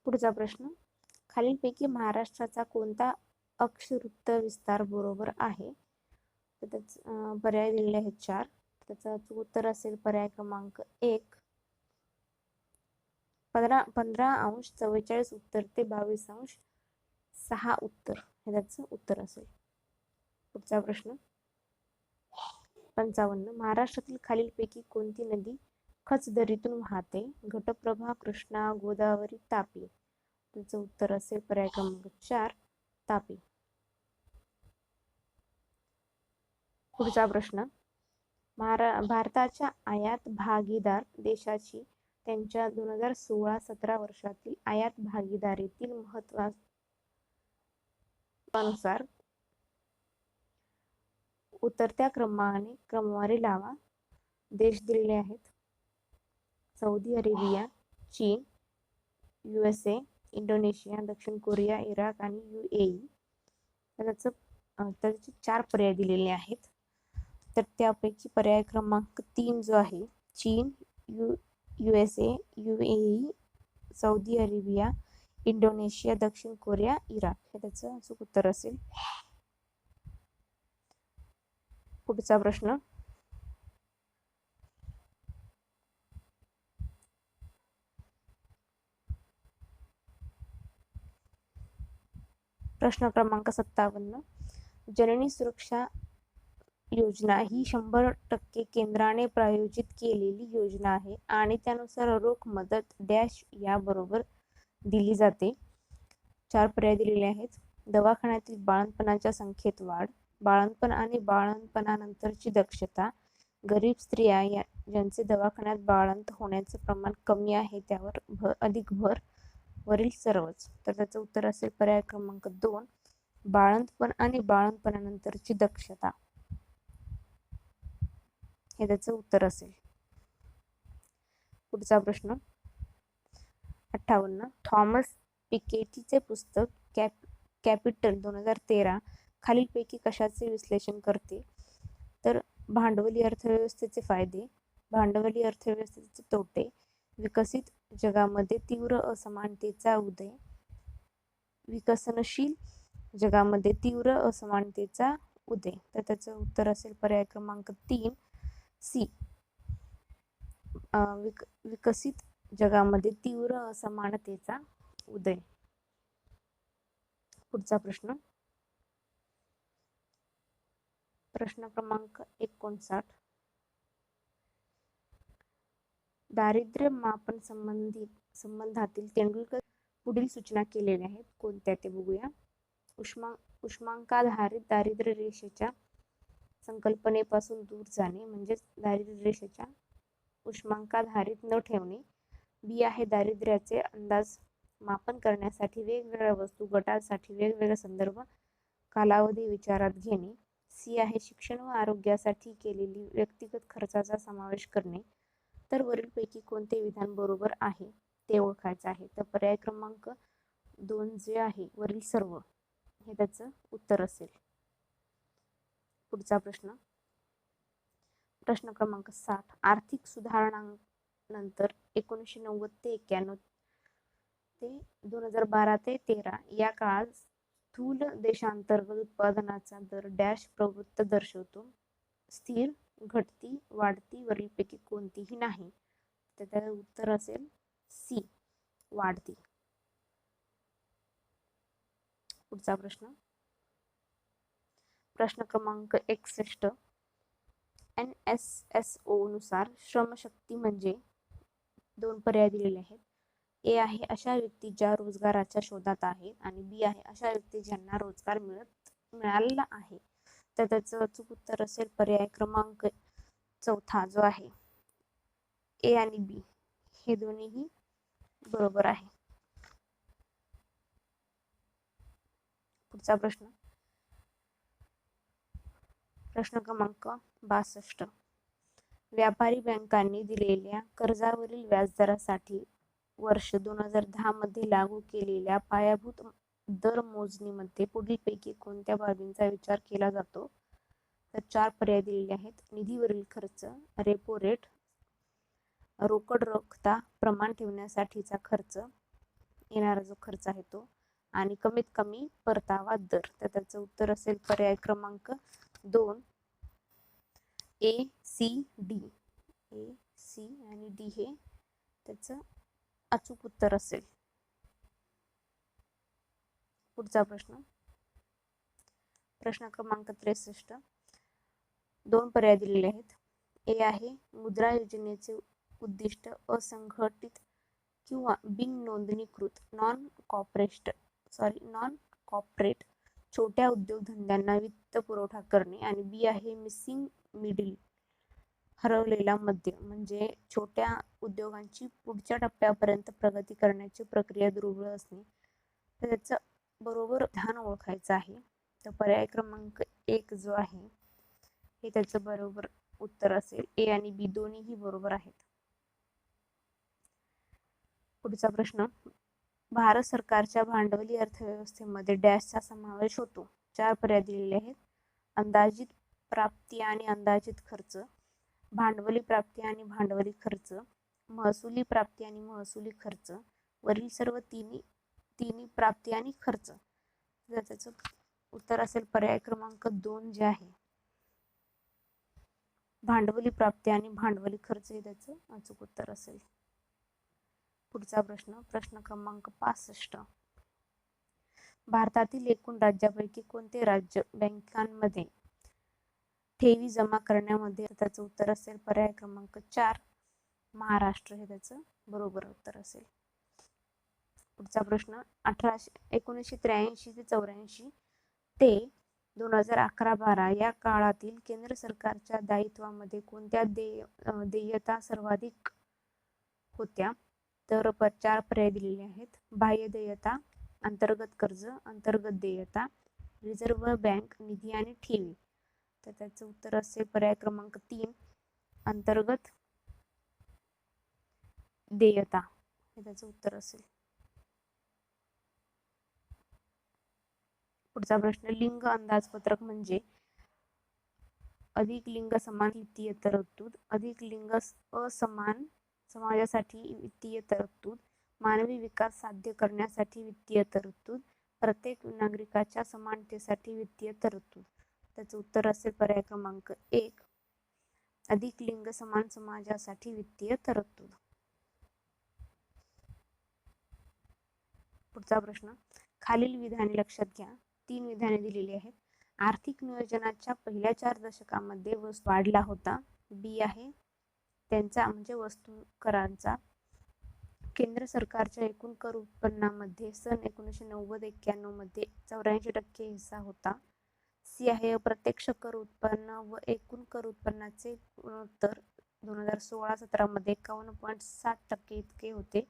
पुढचा प्रश्न, खालीलपैकी महाराष्ट्राचा कोणता अक्षवृत्त विस्तार बरोबर आहे? तर त्याच पर्याय दिलेले आहेत 4. त्याचं उत्तर असेल पर्याय क्रमांक 1, 15 अंश 44 उत्तर ते 22 अंश 6 उत्तर, हे त्याचं उत्तर असेल. पुढचा प्रश्न, 55, महाराष्ट्रातील खालीलपैकी कोणती नदी खचदरीतून वाहते? घटप्रभा, कृष्णा, गोदावरी, तापी. त्याचं उत्तर असेल पर्याय क्रमांक 4, तापी. पुढचा प्रश्न, भारताच्या आयात भागीदार देशाची त्यांच्या 2016-17 वर्षातील आयात भागीदारीतील महत्वानुसार उतरत्या क्रमाने क्रमवारी लावा. देश दिलेले आहेत: सौदी अरेबिया, चीन, USA, इंडोनेशिया, दक्षिण कोरिया, इराक आणि UAE. त्याचे 4 पर्याय दिलेले आहेत. तर त्यापैकी पर्याय क्रमांक 3 जो आहे, चीन, USA, UAE, Saudi Arabia, Indonesia, दक्षिण कोरिया, इराक, हे त्याचं अचूक उत्तर असेल. पुढचा प्रश्न, प्रश्न क्रमांक 57, जननी सुरक्षा योजना ही 100% केंद्राने प्रायोजित केलेली योजना आहे आणि त्यानुसार रोख मदत डॅश या बरोबर दिली जाते. 4 पर्याय दिलेले आहेत: दवाखान्यातील बाळंतपणाच्या संख्येत वाढ, बाळंतपण आणि बाळंतपणानंतरची दक्षता, गरीब स्त्रिया ज्यांचे दवाखान्यात बाळंत होण्याचे प्रमाण कमी आहे त्यावर अधिक भर, वरील सर्वच. तर त्याचं उत्तर असेल पर्याय क्रमांक 2, बाळंतपण आणि बाळंतपणानंतरची दक्षता, हे त्याचं उत्तर असेल. पुढचा प्रश्न, 58, थॉमस पिकेटीचे पुस्तक कॅपिटल 2013 खालीलपैकी कशाचे विश्लेषण करते? तर भांडवली अर्थव्यवस्थेचे फायदे, भांडवली अर्थव्यवस्थेचे तोटे, विकसित जगामध्ये तीव्र असमानतेचा उदय, विकसनशील जगामध्ये तीव्र असमानतेचा उदय. तर त्याचं उत्तर असेल पर्याय क्रमांक 3, सी, विकसित जगामध्ये तीव्र असमानतेचा उदय. पुढचा प्रश्न, प्रश्न क्रमांक 59, दारिद्र्य मापन संबंधातील तेंडुलकर पुढील सूचना केलेल्या आहेत, कोणत्या ते बघूया. उष्मांकाधारित दारिद्र्य रेषेच्या संकल्पनेपासून दूर जाणे, म्हणजेच दारिद्र्य रेषेच्या उष्मांकाधारित न ठेवणे. बी आहे दारिद्र्याचे अंदाज मापन करण्यासाठी वेगवेगळ्या वस्तू गटासाठी वेगवेगळे संदर्भ कालावधी विचारात घेणे. सी आहे शिक्षण व आरोग्यासाठी केलेली व्यक्तिगत खर्चाचा समावेश करणे. तर वरीलपैकी कोणते विधान बरोबर आहे ते ओळखायचं आहे. तर पर्याय क्रमांक 2 जे आहे, वरील सर्व, हे त्याचं उत्तर असेल. पुढचा प्रश्न, प्रश्न क्रमांक 60, आर्थिक सुधारणांनंतर 1990 ते 91 ते 2012 ते 13 या काळात स्थूल देशांतर्गत उत्पादनाचा दर डॅश प्रवृत्त दर्शवतो? स्थिर, घटती, वाढती, वरीलपैकी कोणतीही नाही. तर त्याचं उत्तर असेल सी, वाढती. पुढचा प्रश्न, प्रश्न क्रमांक 61, NSSO नुसार श्रमशक्ती म्हणजे? 2 पर्याय दिलेले आहेत. ए आहे अशा व्यक्ती ज्या रोजगाराच्या शोधात आहेत आणि बी आहे अशा व्यक्ती ज्यांना रोजगार मिळालेला आहे. तर त्याचं अचूक उत्तर असेल पर्याय क्रमांक 4 जो आहे, ए आणि बी हे दोन्हीही बरोबर आहे. पुढचा प्रश्न, प्रश्न क्रमांक 62, व्यापारी बँकांनी दिलेल्या कर्जावरील व्याजदरासाठी वर्ष 2010 मध्ये लागू केलेल्या पायाभूत दर मोजणीमध्ये पुढीलपैकी कोणत्या बाबींचा विचार केला जातो? तर 4 पर्याय दिलेले आहेत. निधीवरील खर्च, रेपो रेट, रोकड रोखता प्रमाण ठेवण्यासाठीचा खर्च, येणारा जो खर्च आहे तो, आणि कमीत कमी परतावा दर. तर त्याचं उत्तर असेल पर्याय क्रमांक 2, ए सी डी. ए सी आणि डी हे त्याचं अचूक उत्तर असेल. पुढचा प्रश्न क्रमांक 63. 2 पर्याय दिलेले आहेत. ए आहे मुद्रा योजनेचे उद्दिष्ट असंघटित किंवा बिन नोंदणीकृत नॉन कॉर्पोरेट छोट्या उद्योगधंद्यांना वित्त पुरवठा करणे, आणि बी आहे मिसिंग मिडल हरवलेला मध्य, म्हणजे छोट्या उद्योगांची पुढच्या टप्प्यापर्यंत प्रगती करण्याची प्रक्रिया दुर्मिळ असणे. तर त्याचं बरोबर विधान ओळखायचं आहे. तर पर्याय क्रमांक 1 जो आहे हे त्याचं बरोबर उत्तर असेल. ए आणि बी दोन्हीही बरोबर आहेत. पुढचा प्रश्न, भारत सरकारच्या भांडवली अर्थव्यवस्थेमध्ये डॅशचा समावेश होतो. 4 पर्याय दिलेले आहेत. अंदाजित प्राप्ती आणि अंदाजित खर्च, भांडवली प्राप्ती आणि भांडवली खर्च, महसुली प्राप्ती आणि महसुली खर्च, वरील सर्व तिन्ही प्राप्ती आणि खर्च. त्याचं उत्तर असेल पर्याय क्रमांक 2 जे आहे भांडवली प्राप्ती आणि भांडवली खर्च, हे त्याचं अचूक उत्तर असेल. पुढचा प्रश्न क्रमांक 65. भारतातील एकूण राज्यापैकी कोणते राज्य बँकांमध्ये ठेवी जमा करण्यामध्ये? त्याचं उत्तर असेल पर्याय क्रमांक 4, महाराष्ट्र, हे त्याचं बरोबर उत्तर असेल. पुढचा प्रश्न, 1983 ते 84 ते 2011-12 या काळातील केंद्र सरकारच्या दायित्वामध्ये कोणत्या देयता सर्वाधिक होत्या? तर 4 पर्याय दिलेले आहेत. बाह्य देयता, अंतर्गत कर्ज, अंतर्गत देयता, रिझर्व्ह बँक निधी आणि ठेवी. तर त्याचं उत्तर असेल पर्याय क्रमांक 3, अंतर्गत देयता, हे त्याचं उत्तर असेल. पुढचा प्रश्न, लिंग अंदाजपत्रक म्हणजे? अधिक लिंग समान वित्तीय तरतूद, अधिक लिंग असमान समाजासाठी वित्तीय तरतूद, मानवी विकास साध्य करण्यासाठी वित्तीय तरतूद, प्रत्येक नागरिकाच्या समानतेसाठी वित्तीय तरतूद. त्याचं उत्तर असेल पर्याय क्रमांक 1, अधिक लिंग समान समाजासाठी वित्तीय तरतूद. पुढचा प्रश्न, खालील विधाने लक्षात घ्या. 3 विधाने दिलेली आहेत. आर्थिक नियोजनाच्या पहिल्या 4 दशकामध्ये वस्तू वाढला होता. बी आहे त्यांचा म्हणजे वस्तू करांचा केंद्र सरकारच्या एकूण कर उत्पन्नामध्ये सन 1990-91 मध्ये 84% हिस्सा होता. सी आहे अप्रत्यक्ष कर उत्पन्न व एकूण कर उत्पन्नाचे गुणोत्तर 2016-17 मध्ये 51.7% इतके होते.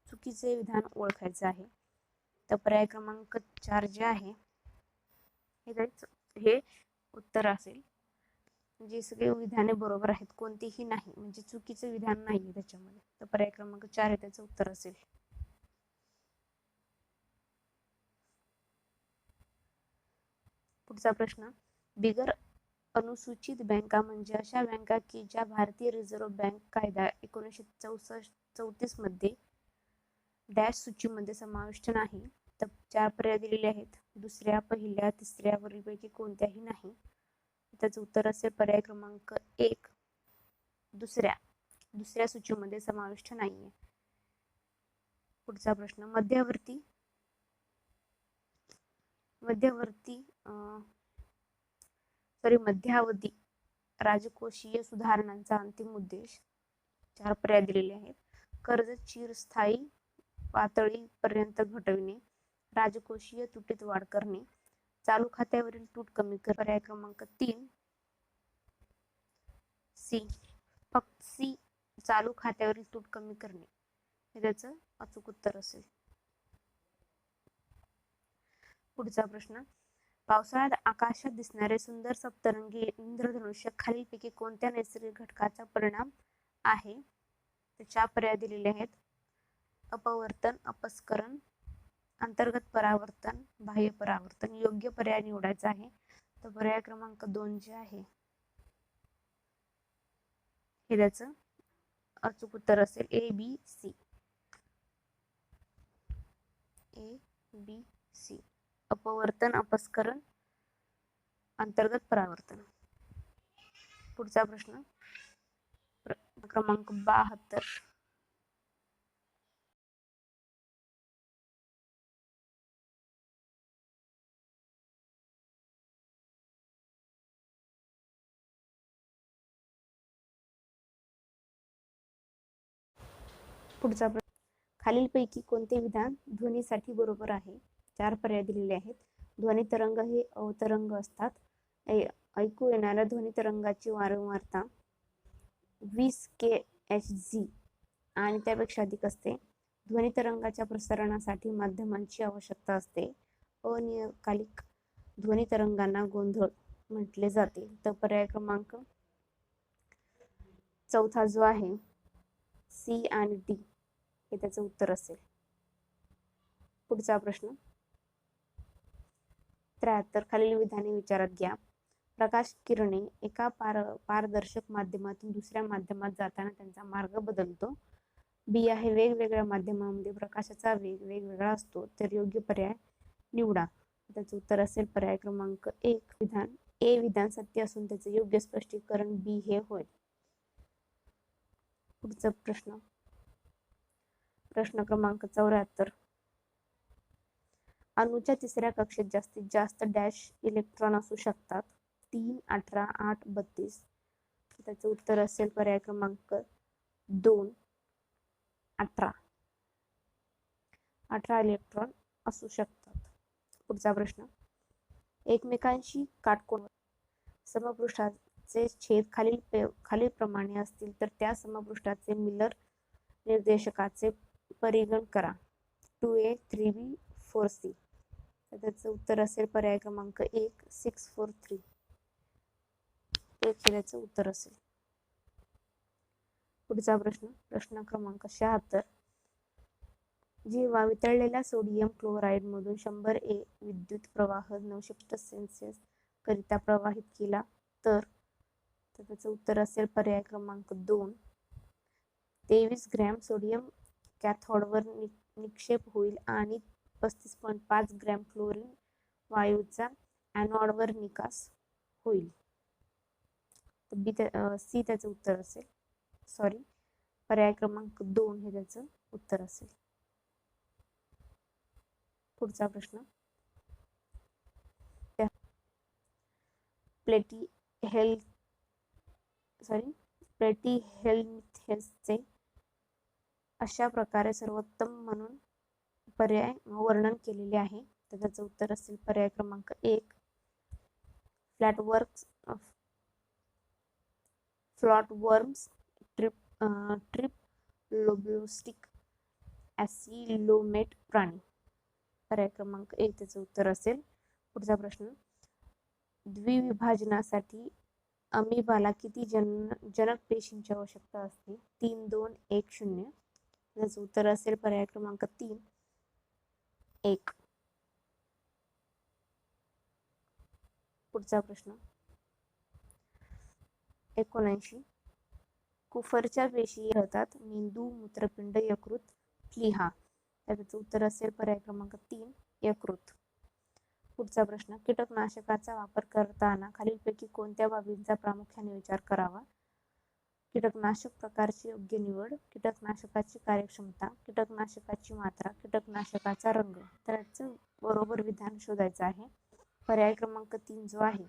चुकीचे विधान ओळखायचे आहे. तर पर्याय क्रमांक 4 जे आहे हे उत्तर असेल. जे सगळे विधाने बरोबर आहेत, कोणतेही नाही, म्हणजे चुकीचे विधान नाही त्याच्यामध्ये. तर पर्याय क्रमांक 4 हे त्याचं उत्तर असेल. पुढचा प्रश्न, बिगर अनुसूचित बँका म्हणजे अशा बँका की ज्या भारतीय रिझर्व्ह बँक कायदा 1934 मध्ये डॅश सूचीमध्ये समाविष्ट नाही. तर 4 पर्याय दिलेले आहेत. दुसऱ्या, पहिल्या, तिसऱ्या वरीलपैकी कोणत्याही नाही. त्याचं उत्तर असेल पर्याय क्रमांक 1, दुसऱ्या सूचीमध्ये समाविष्ट नाहीये. पुढचा प्रश्न, मध्यावधी राजकोषीय सुधारणांचा अंतिम उद्देश. 4 पर्याय दिलेले आहेत. कर्ज चिरस्थायी पातळीपर्यंत घटविणे, राजकोषीय तुटीत वाढ करणे, चालू खात्यावरील तूट कमी करणे. पर्याय क्रमांक 3, सी, चालू खात्यावरील तूट कमी करणे, हे त्याचं अचूक उत्तर असेल. पुढचा प्रश्न, पावसाळ्यात आकाशात दिसणारे सुंदर सप्तरंगी इंद्रधनुष्य खालीलपैकी कोणत्या नैसर्गिक घटकाचा परिणाम आहे? तर 4 पर्याय दिलेले आहेत. अपवर्तन, अपस्करण, अंतर्गत परावर्तन, बाह्य परावर्तन. योग्य पर्याय निवडायचा आहे. तर पर्याय क्रमांक 2 जे आहे हे त्याचं अचूक उत्तर असेल. ए, बी, सी. A, B, C. अपवर्तन, अपस्करण, अंतर्गत परावर्तन. पुढचा प्रश्न क्रमांक 72. पुढचा प्रश्न खालीलपैकी कोणते विधान ध्वनीसाठी बरोबर आहे? 4 पर्याय दिलेले आहेत. ध्वनी तरंग हे अवतरंग असतात. ऐकू येणाऱ्या ध्वनी तरंगाची वारंवारता 20 kHz आणि त्यापेक्षा अधिक असते. ध्वनी तरंगाच्या प्रसारणासाठी माध्यमांची आवश्यकता असते. अनियतकालिक ध्वनी तरंगांना गोंधळ म्हटले जाते. तर पर्याय क्रमांक 4 जो आहे C आणि D हे त्याचं उत्तर असेल. पुढचा प्रश्न 73. खालील विधाने विचारात घ्या. प्रकाश किरणे एका पारदर्शक माध्यमातून दुसऱ्या माध्यमात जाताना त्यांचा मार्ग बदलतो. बी आहे वेगवेगळ्या माध्यमांमध्ये प्रकाशाचा वेग वेगवेगळा असतो. तर योग्य पर्याय निवडा. त्याचं उत्तर असेल पर्याय क्रमांक 1. विधान सत्य असून त्याचे योग्य स्पष्टीकरण बी हे होय. पुढचा प्रश्न क्रमांक 74. अणूच्या तिसऱ्या कक्षेत जास्तीत जास्त डॅश इलेक्ट्रॉन असू शकतात. 3, 18, 8, 32. त्याचं उत्तर असेल पर्याय क्रमांक 2. 18. 18 इलेक्ट्रॉन असू शकतात. पुढचा प्रश्न एकमेकांशी काटकोन समपृष्ठाचे छेद खालील प्रमाणे असतील तर त्या समपृष्ठाचे मिलर निर्देशकाचे परिगण करा. 2a, 3b, 4c. त्याचं उत्तर असेल पर्याय क्रमांक 1. 6, 4, 3. त्याचं उत्तर असेल. पुढचा प्रश्न क्रमांक 76. जेव्हा वितळलेल्या सोडियम क्लोराईड मधून 100 A विद्युत प्रवाह 950 सेल्सिअस करिता प्रवाहित केला तर त्याचं उत्तर असेल पर्याय क्रमांक 2. 23 ग्रॅम सोडियम कॅथोडवर निक्षेप होईल आणि 35.5 ग्रॅम क्लोरीन वायूचा ॲनोडवर निकास होईल. सी त्याचं उत्तर असेल. पर्याय क्रमांक 2 हे त्याचं उत्तर असेल. पुढचा प्रश्न प्लेटिहेल्मिन्थेसचे अशा प्रकारे सर्वोत्तम म्हणून पर्याय वर्णन केलेले आहे. तर त्याचं उत्तर असेल पर्याय क्रमांक 1. फ्लॅटवर्म्स, ट्रिप्लोब्लास्टिक ॲसिलोमेट प्राणी. पर्याय क्रमांक 1 त्याचं उत्तर असेल. पुढचा प्रश्न द्विविभाजनासाठी अमिबाला किती जनक पेशींची आवश्यकता असते? 3, 2, 1, 0. त्याचं उत्तर असेल पर्याय क्रमांक 3. 1. पुढचा प्रश्न 79. कुफरच्या पेशी राहतात मेंदू, मूत्रपिंड, यकृत, प्लीहा. त्याचं उत्तर असेल पर्याय क्रमांक 3. यकृत. पुढचा प्रश्न कीटकनाशकाचा वापर करताना खालीलपैकी कोणत्या बाबींचा प्रामुख्याने विचार करावा? कीटकनाशक प्रकारची योग्य निवड, कीटकनाशकाची कार्यक्षमता, कीटकनाशकाची मात्रा, कीटकनाशकाचा रंग. तर याचं बरोबर विधान शोधायचं आहे. पर्याय क्रमांक 3 जो आहे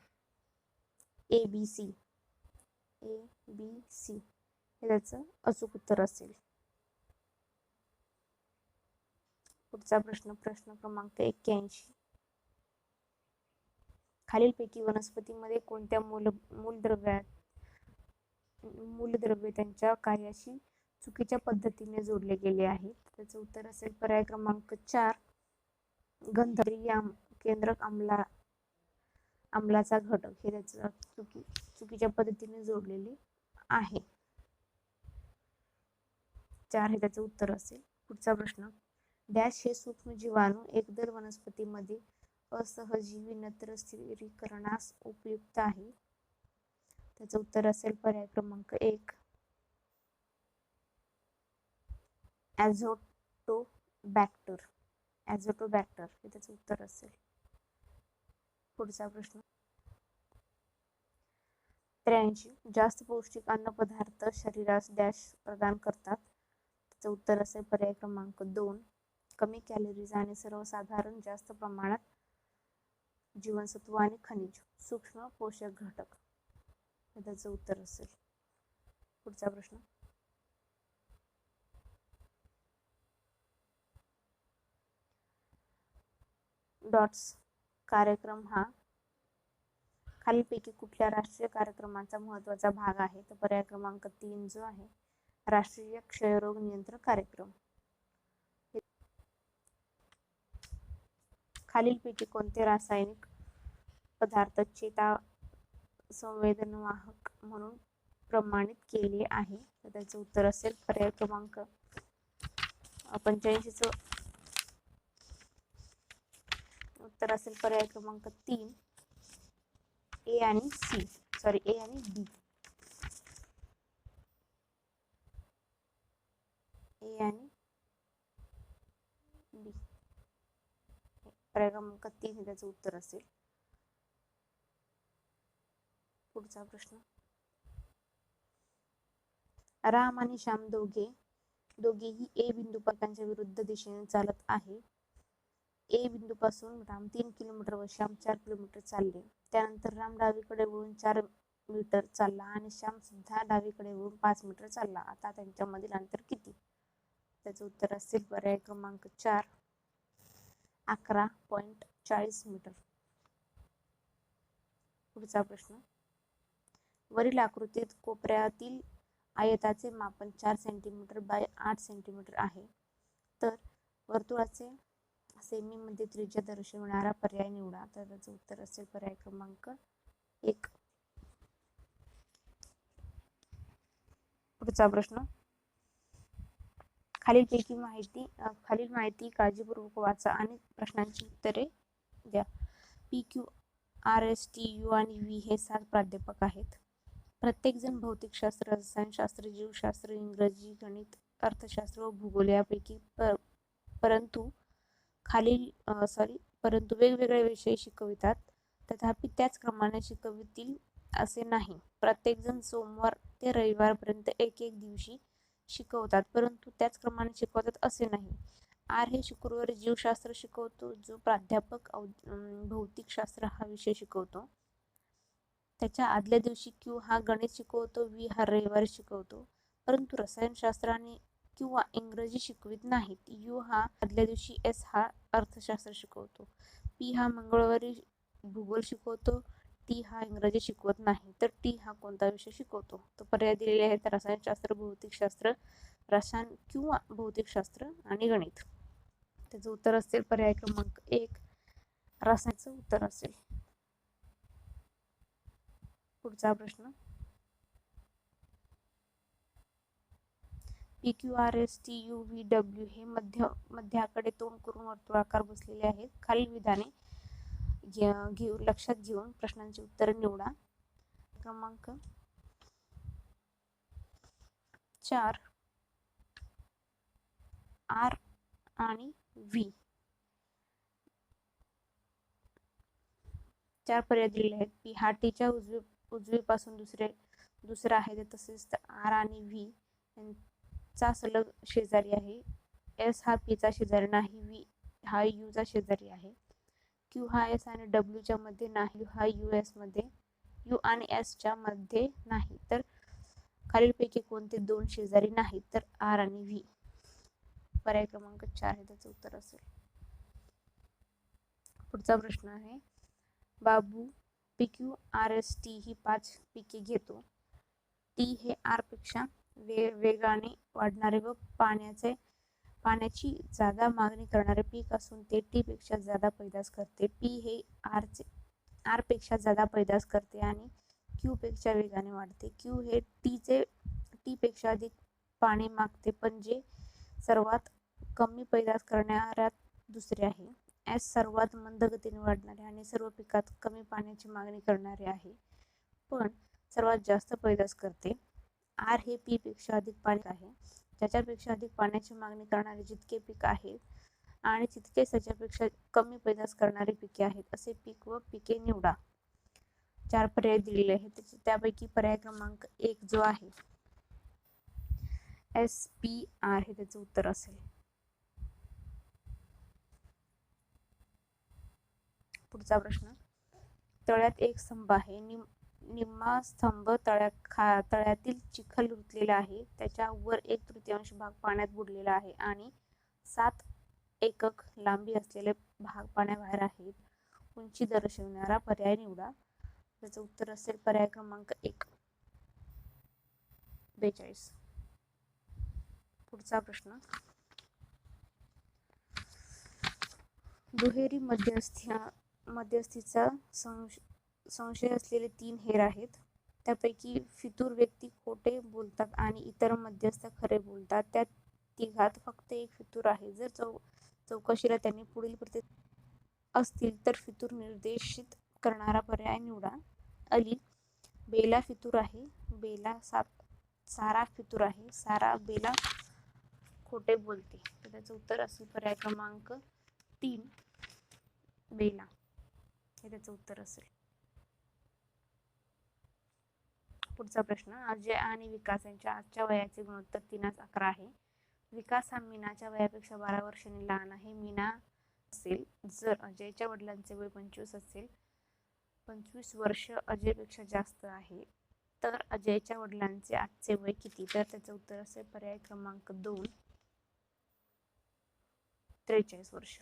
ABC हे त्याचं अचूक उत्तर असेल. पुढचा प्रश्न क्रमांक 81. खालीलपैकी वनस्पतीमध्ये कोणत्या मूलद्रव्ये त्यांच्या कार्याशी चुकीच्या पद्धतीने जोडले गेले आहेत? त्याचं उत्तर असेल पर्याय क्रमांक 4. गंधर्व केंद्रक आम्लाचा घटक हे त्याचं चुकीच्या पद्धतीने जोडलेले आहे. 4 हे त्याचं उत्तर असेल. पुढचा प्रश्न डॅश हे सूक्ष्म जीवाणू एकदल वनस्पतीमध्ये असहजीवी नत्र स्थिरीकरणास उपयुक्त आहे. त्याचं उत्तर असेल पर्याय क्रमांक 1. ॲझोटोबॅक्टर. ॲझोटोबॅक्टर हे त्याचं उत्तर असेल. पुढचा प्रश्न 83 जास्त पौष्टिक अन्नपदार्थ शरीरास डॅश प्रदान करतात. त्याचं उत्तर असेल पर्याय क्रमांक 2 कमी कॅलरीज आणि सर्वसाधारण जास्त प्रमाणात जीवनसत्व आणि खनिज सूक्ष्म पोषक घटक हे त्याचं उत्तर असेल. पुढचा प्रश्न डॉट्स कार्यक्रम हा खालीलपैकी कुठल्या राष्ट्रीय कार्यक्रमाचा महत्त्वाचा भाग आहे. तर पर्याय क्रमांक 3 जो आहे राष्ट्रीय क्षयरोग नियंत्रण कार्यक्रम. खालीलपैकी कोणते रासायनिक पदार्थ चेता संवेदनवाहक म्हणून प्रमाणित केले आहे. तर त्याचं उत्तर असेल पर्याय क्रमांक 85 उत्तर असेल पर्याय क्रमांक 3 ए आणि बी. ए आणि बी पर्याय क्रमांक 3 हे त्याचं उत्तर असेल. पुढचा प्रश्न राम आणि श्याम दोघेही ए बिंदूपासून विरुद्ध दिशेने चालत आहे. ए बिंदूपासून राम 3 किलोमीटर व श्याम 4 किलोमीटर चालले. त्यानंतर राम डावीकडे वळून 4 मीटर चालला आणि श्याम सुद्धा डावीकडे वळून 5 मीटर चालला. आता त्यांच्यामधील अंतर किती. त्याचं उत्तर असेल पर्याय क्रमांक 4 11.40 मीटर. पुढचा प्रश्न वरील आकृतीत कोपऱ्यातील आयताचे मापन 4 सेंटीमीटर बाय 8 सेंटीमीटर आहे. तर वर्तुळाचे सेमी मध्ये त्रिज्या दर्शविणारा पर्याय निवडा. तर त्याचं उत्तर असेल पर्याय क्रमांक 1. पुढचा प्रश्न खालील माहिती काळजीपूर्वक वाचा आणि प्रश्नांची उत्तरे द्या. PQ RSTU आणि V हे 7 प्राध्यापक आहेत. प्रत्येक जण भौतिकशास्त्र रसायनशास्त्र जीवशास्त्र इंग्रजी गणित अर्थशास्त्र व भूगोल यापैकी परंतु वेगवेगळे विषय शिकवितात. तथापि त्याच क्रमाने शिकवितील असे नाही. प्रत्येक जण सोमवार ते रविवारपर्यंत एक दिवशी शिकवतात परंतु त्याच क्रमाने शिकवतात असे नाही. आर हे शुक्रवारी जीवशास्त्र शिकवतो जो प्राध्यापक भौतिकशास्त्र हा विषय शिकवतो. त्याच्या आदल्या दिवशी क्यू हा गणित शिकवतो. व्ही हा रविवारी शिकवतो परंतु रसायनशास्त्र आणि किंवा इंग्रजी शिकवित नाहीत. यू हा आदल्या दिवशी एस हा अर्थशास्त्र शिकवतो. पी हा मंगळवारी भूगोल शिकवतो. टी हा इंग्रजी शिकवत नाही. तर टी हा कोणता विषय शिकवतो. तो पर्याय दिलेले आहेत रसायनशास्त्र भौतिकशास्त्र रसायन किंवा भौतिकशास्त्र आणि गणित. त्याचं उत्तर असेल पर्याय क्रमांक 1 रसायनचं उत्तर असेल. पुढचा प्रश्न PQRSTUVW हे मध्याकडे तोंड करून वर्तुळाकार बसलेले आहेत. खालील विधाने लक्षात घेऊन प्रश्नांची उत्तरे निवडा. क्रमांक 4 R आणि V 4 पर्याय दिलेले आहेत. P हा टीच्या उजवीपासून दुसरा आहे. तसेच R आणि V चा सलग शेजारी आहे. S हा P चा शेजारी नाही. V हा U चा शेजारी आहे. Q हा S आणि W च्या मध्ये नाही. हा US मध्ये U आणि S च्या मध्ये नाही. तर खालीलपैकी कोणते दोन शेजारी नाहीत. तर R आणि V पर्याय क्रमांक 4 हे त्याचं उत्तर असेल. पुढचा प्रश्न आहे बाबू PQRST ही 5 पिके घेतो. T हे R पेक्षा वेगाने वाढणारे व पाण्याची जादा मागणी करणारे पीक असून ते T पेक्षा जादा पैदास करते. P हे R पेक्षा जादा पैदास करते आणि Q पेक्षा वेगाने वाढते. Q हे T पेक्षा अधिक पाणी मागते पण जे सर्वात कमी पैदास करणाऱ्यात दुसरे आहे. S सर्वात मंद गतीने वाढणारे आणि सर्व पिकात कमी पाण्याची मागणी करणारे आहे पण सर्वात जास्त पैदास करते. R हे P पेक्षा अधिक पाणी आहे. ज्याच्यापेक्षा अधिक पाण्याची मागणी करणारे जितके पीक आहे आणि तितकेच त्याच्यापेक्षा कमी पैदास करणारी पिके आहेत असे पीक व पिके निवडा. 4 पर्याय दिलेले आहेत. त्यापैकी पर्याय क्रमांक 1 जो आहे SPR हे त्याचं उत्तर असेल. पुढचा प्रश्न, तळ्यात एक स्तंभ आहे. निम्मा स्तंभ तळ्यातील चिखल रुतलेला आहे. त्याच्या वर 1/3 भाग पाण्यात बुडलेला आहे आणि 7 एकक लांबी असलेले भाग पाण्याबाहेर आहेत. उंची दर्शवणारा पर्याय निवडा. त्याचं उत्तर असेल पर्याय क्रमांक 1 42. पुढचा प्रश्न, दुहेरी मध्यस्थीचा संशय असलेले 3 हेर आहेत. त्यापैकी फितूर व्यक्ती खोटे बोलतात आणि इतर मध्यस्थ खरे बोलतात. त्या तिघात फक्त एक फितूर आहे. जर चौकशीला त्यांनी पुढील असतील तर फितूर निर्देशित करणारा पर्याय निवडा. अली, बेला फितूर आहे. बेला सारा फितूर आहे. सारा बेला खोटे बोलते. तर त्याचं उत्तर असेल पर्याय क्रमांक 3 बेला हे त्याचं उत्तर असेल. पुढचा प्रश्न, अजय आणि विकास यांच्या आजच्या वयाचे गुणोत्तर 3:11 आहे. विकास हा मीनाच्या वयापेक्षा 12 वर्षांनी लहान आहे. मीना असेल जर अजयच्या वडिलांचे वय 25 असेल, 25 वर्ष अजयपेक्षा जास्त आहे, तर अजयच्या वडिलांचे आजचे वय किती? तर त्याचं उत्तर असेल पर्याय क्रमांक 2 43 वर्ष.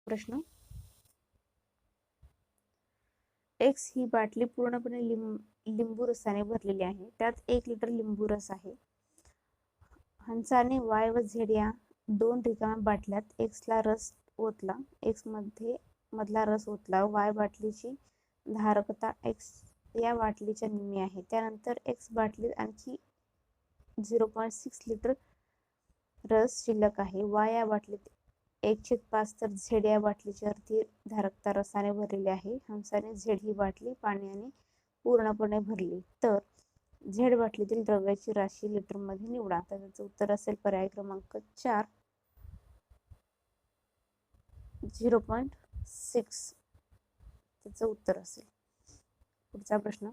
प्रश्न, एक्स ही बाटली पूर्णपणे लिंबू रसाने भरलेली आहे. त्यात 1 लिटर लिंबू रस आहे. हंसाने वाय व झेड या 2 रिकाम्या बाटल्यात एक्सला रस ओतला. एक्स मधला रस ओतला. वाय बाटलीची धारकता एक्स या बाटलीच्या निम्मी आहे. त्यानंतर एक्स बाटलीत आणखी 0.6 लिटर रस शिल्लक आहे. वाय या बाटलीत 1/5 तर झेड या बाटलीची अर्धी धारकता रसाने भरलेली आहे. हंसाने झेड ही बाटली पाण्याने पूर्णपणे भरली, तर झेड बाटलीतील द्रव्याची राशी लिटरमध्ये निवडा. तर त्याचं उत्तर असेल पर्याय क्रमांक 4 0.6 त्याचं उत्तर असेल. पुढचा प्रश्न,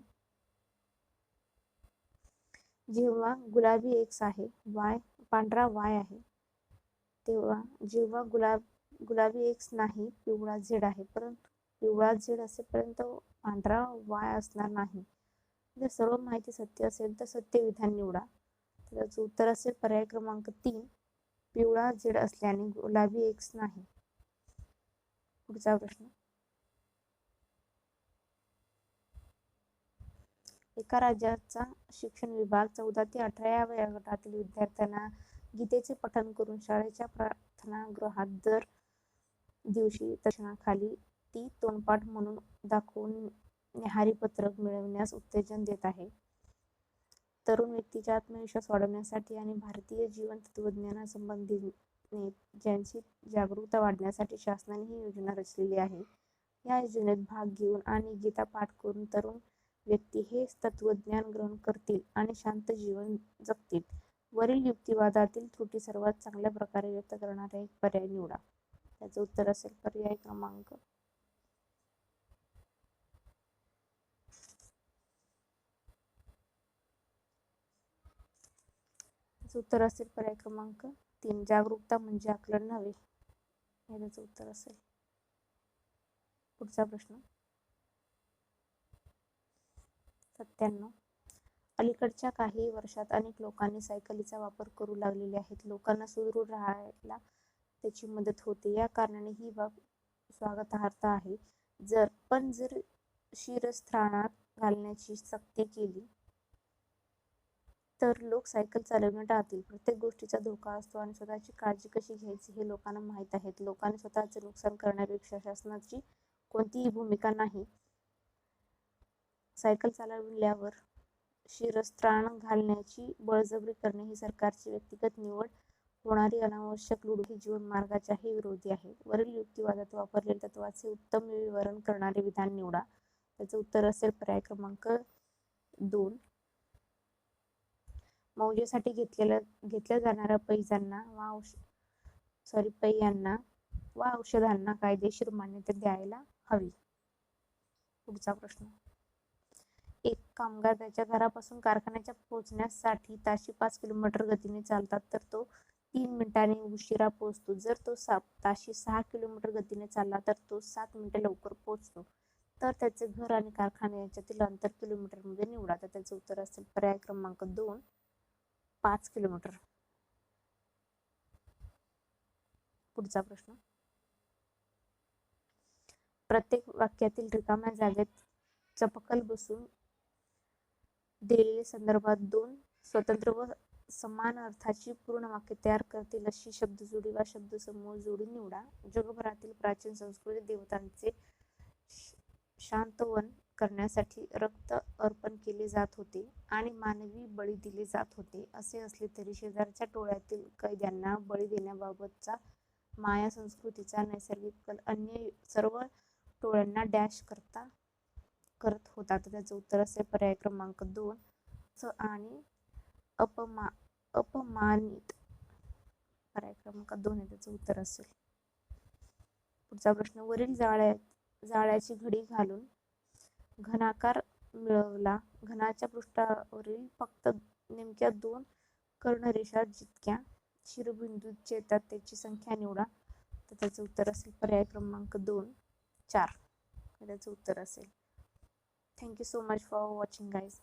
जेव्हा गुलाबी एक्स आहे, पांढरा वाय आहे, तेव्हा जेव्हा गुलाबी एक्स नाही, पिवळा झेड आहे, परंतु पिवळा झेड असेपर्यंत पांढरा वाय असणार नाही. जर सर्व माहिती सत्य असेल तर सत्य विधान निवडा. त्याचं उत्तर असेल पर्याय क्रमांक 3 पिवळा झेड असल्याने गुलाबी एक्स नाही. पुढचा प्रश्न, एका राज्याचा शिक्षण विभाग 14 ते 18 या वयोगटातील विद्यार्थ्यांना गीतेचे पठण करून शाळेच्या प्रार्थनागृहात दर दिवशी दर्शनाखाली ती तोंडपाठ म्हणून दाखवून न्याहारी पत्रक मिळविण्यास उत्तेजन देत आहे. तरुण व्यक्तीचा आत्मविश्वास वाढवण्यासाठी आणि भारतीय जीवन तत्त्वज्ञानासंबंधीने ज्यांची जागरूकता वाढवण्यासाठी शासनाने ही योजना रचलेली आहे. या योजनेत भाग घेऊन आणि गीता पाठ करून तरुण व्यक्ती हे तत्त्वज्ञान ग्रहण करतील आणि शांत जीवन जगतील. वरील युक्तिवादातील त्रुटी सर्वात चांगल्या प्रकारे व्यक्त करणारा एक पर्याय निवडा. त्याचं उत्तर असेल पर्याय क्रमांक उत्तर असेल पर्याय क्रमांक 3 जागरूकता म्हणजे आकलन नव्हे. हे त्याचं उत्तर असेल. पुढचा प्रश्न, 97. अलीकडच्या काही वर्षात अनेक लोकांनी सायकलीचा वापर करू लागलेले आहेत. लोकांना सुदृढ राहायला त्याची मदत होते. या कारणाने ही बाब स्वागतार्ह आहे. जर शिरस्त्राणात घालण्याची सक्ती केली तर लोक सायकल चालवणं टाळतील. प्रत्येक गोष्टीचा धोका असतो आणि स्वतःची काळजी कशी घ्यायची हे लोकांना माहीत आहे. लोकांनी स्वतःचे नुकसान करण्यापेक्षा शासनाची कोणतीही भूमिका नाही. सायकल चालवल्यावर शिरस्त्राण घालण्याची बळजबरी करणे ही सरकारची व्यक्तिगत निवड. होणारी अनावश्यक लूट ही जीवनमार्गाच्याही विरोधी आहे. वरील युक्तिवादात वापरलेल्या तत्त्वाचे उत्तम विवरण करणारे विधान निवडा. त्याचं उत्तर असेल पर्याय क्रमांक 2. मौजेसाठी घेतल्या जाणाऱ्या पैयांना वा औषधांना कायदेशीर मान्यता द्यायला हवी. पुढचा प्रश्न. एक कामगार त्याच्या घरापासून कारखान्याच्या पोहोचण्यासाठी ताशी 5 किलोमीटर गतीने चालतात तर तो 3 मिनिटांनी उशिरा पोहोचतो. जर तो ताशी 6 किलोमीटर गतीने चालला तर तो 7 मिनिटे लवकर पोहोचतो. तर त्याचे घर आणि कारखाने यांच्यातील अंतर किलोमीटरमध्ये निवडा. तर त्याचे उत्तर असेल पर्याय क्रमांक 2, 5 किलोमीटर. पुढचा प्रश्न. प्रत्येक वाक्यातील रिकाम्या जागेत चपकल बसून दिलेले संदर्भात 2 स्वतंत्र व समान अर्थाची पूर्ण वाक्य तयार करतील अशी शब्दजोडी वा शब्दसमूह जोडी निवडा. जगभरातील प्राचीन संस्कृती देवतांचे शांतवन करण्यासाठी रक्त अर्पण केले जात होते आणि मानवी बळी दिले जात होते. असे असले तरी शेजारच्या टोळ्यातील कैद्यांना बळी देण्याबाबतचा माया संस्कृतीचा नैसर्गिक कल अन्य सर्व टोळ्यांना डॅश करत होता. तर त्याचं उत्तर असेल पर्याय क्रमांक 2, च आणि अपमानित. पर्याय क्रमांक 2 हे त्याचं उत्तर असेल. पुढचा प्रश्न. वरील जाळ्याची घडी घालून घनाकार मिळवला. घनाच्या पृष्ठावरील फक्त नेमक्या 2 कर्णरेषा जितक्या शिरोबिंदूत छेदतात त्याची संख्या निवडा. तर त्याचं उत्तर असेल पर्याय क्रमांक 2, 4 हे त्याचं उत्तर असेल. Thank you so much for watching guys.